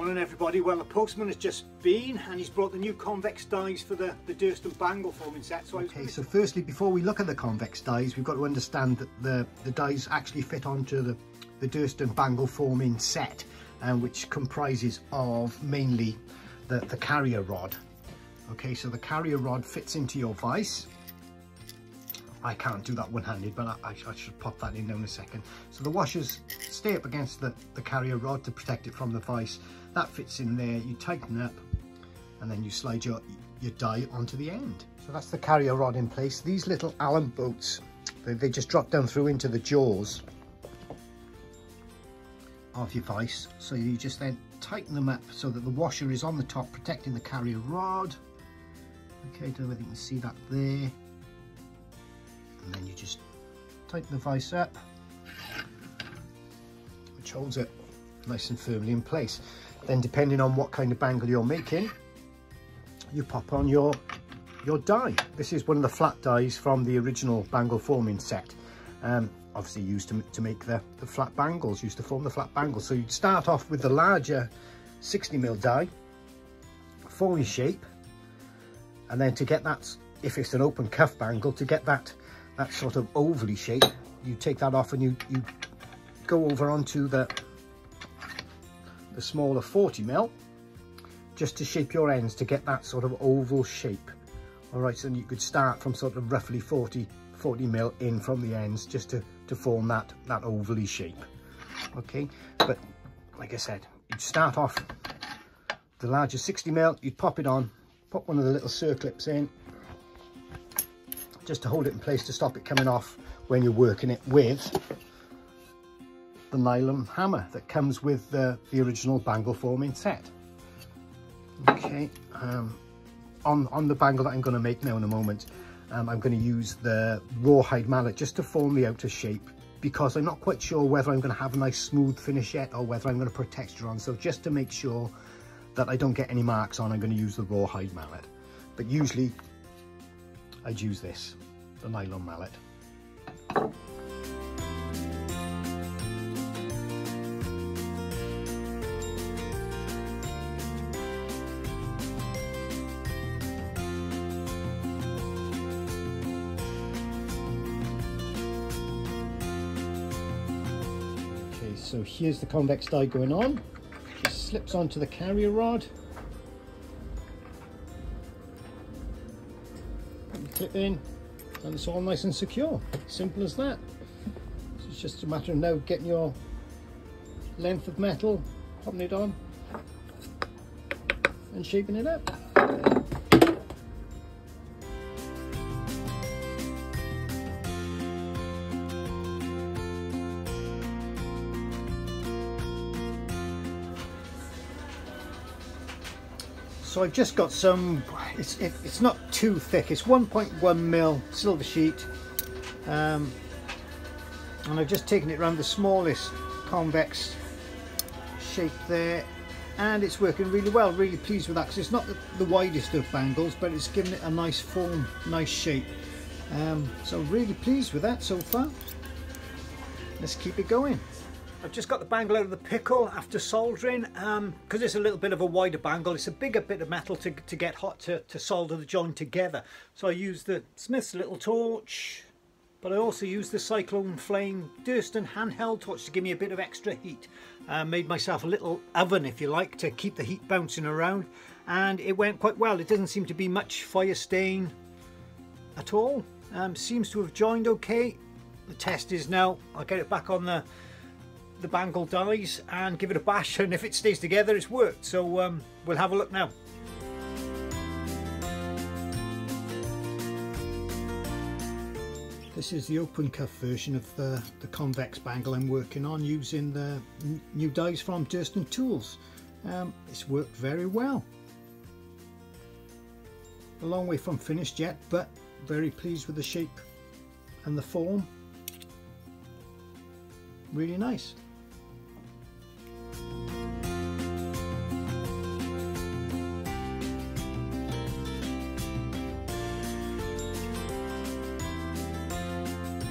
morning everybody. Well, the postman has just been and he's brought the new convex dies for the Durston Bangle forming set. So so firstly, before we look at the convex dies, we've got to understand that the dies actually fit onto the Durston Bangle forming set, which comprises of mainly the carrier rod. Okay, so the carrier rod fits into your vise. I can't do that one-handed, but I should pop that in now in a second. So the washers stay up against the carrier rod to protect it from the vise. That fits in there, you tighten up, and then you slide your die onto the end. So that's the carrier rod in place. These little Allen bolts, they just drop down through into the jaws of your vise. So you just then tighten them up so that the washer is on the top, protecting the carrier rod. Okay, I don't know whether you can see that there. And then you just tighten the vise up, which holds it nice and firmly in place. Then, depending on what kind of bangle you're making, you pop on your die. This is one of the flat dies from the original bangle forming set, obviously used to make the flat bangles, used to form the flat bangles. So you'd start off with the larger 60mm die, form your shape, and then to get that, if it's an open cuff bangle, to get that sort of ovally shape, you take that off and you go over onto the smaller 40mm, just to shape your ends to get that sort of oval shape. All right, so you could start from sort of roughly 40mm in from the ends, just to form that ovally shape. Okay, but like I said, you'd start off the larger 60mm, you'd pop it on, pop one of the little circlips in, just to hold it in place to stop it coming off when you're working it with the nylon hammer that comes with the original bangle forming set. Okay, on the bangle that I'm going to make now in a moment, I'm going to use the rawhide mallet just to form the outer shape, because I'm not quite sure whether I'm going to have a nice smooth finish yet or whether I'm going to put texture on. So just to make sure that I don't get any marks on, I'm going to use the rawhide mallet. But usually I'd use this, the nylon mallet. Okay, so here's the convex die going on. Just slips onto the carrier rod. Put the clip in, and it's all nice and secure. Simple as that. So it's just a matter of now getting your length of metal, popping it on and shaping it up. So I've just got some, it's not too thick, it's 1.1mm silver sheet, and I've just taken it around the smallest convex shape there, and it's working really well. Really pleased with that, because it's not the widest of bangles, but it's given it a nice form, nice shape. So really pleased with that so far. Let's keep it going. I've just got the bangle out of the pickle after soldering, because it's a little bit of a wider bangle. It's a bigger bit of metal to get hot to solder the joint together. So I used the Smith's little torch, but I also used the Cyclone Flame Durston handheld torch to give me a bit of extra heat. Made myself a little oven, if you like, to keep the heat bouncing around, and it went quite well. It doesn't seem to be much fire stain at all. Seems to have joined okay. The test is now I'll get it back on the bangle dies and give it a bash, and if it stays together, it's worked. So we'll have a look now. This is the open cuff version of the convex bangle I'm working on, using the new dies from Durstontools. It's worked very well. A long way from finished yet, but very pleased with the shape and the form. Really nice.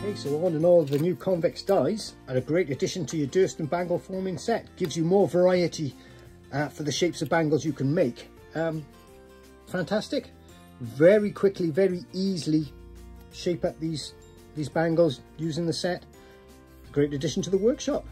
Okay, so all in all, the new convex dies are a great addition to your Durston bangle forming set. Gives you more variety for the shapes of bangles you can make. Fantastic. Very quickly, very easily shape up these bangles using the set. Great addition to the workshop.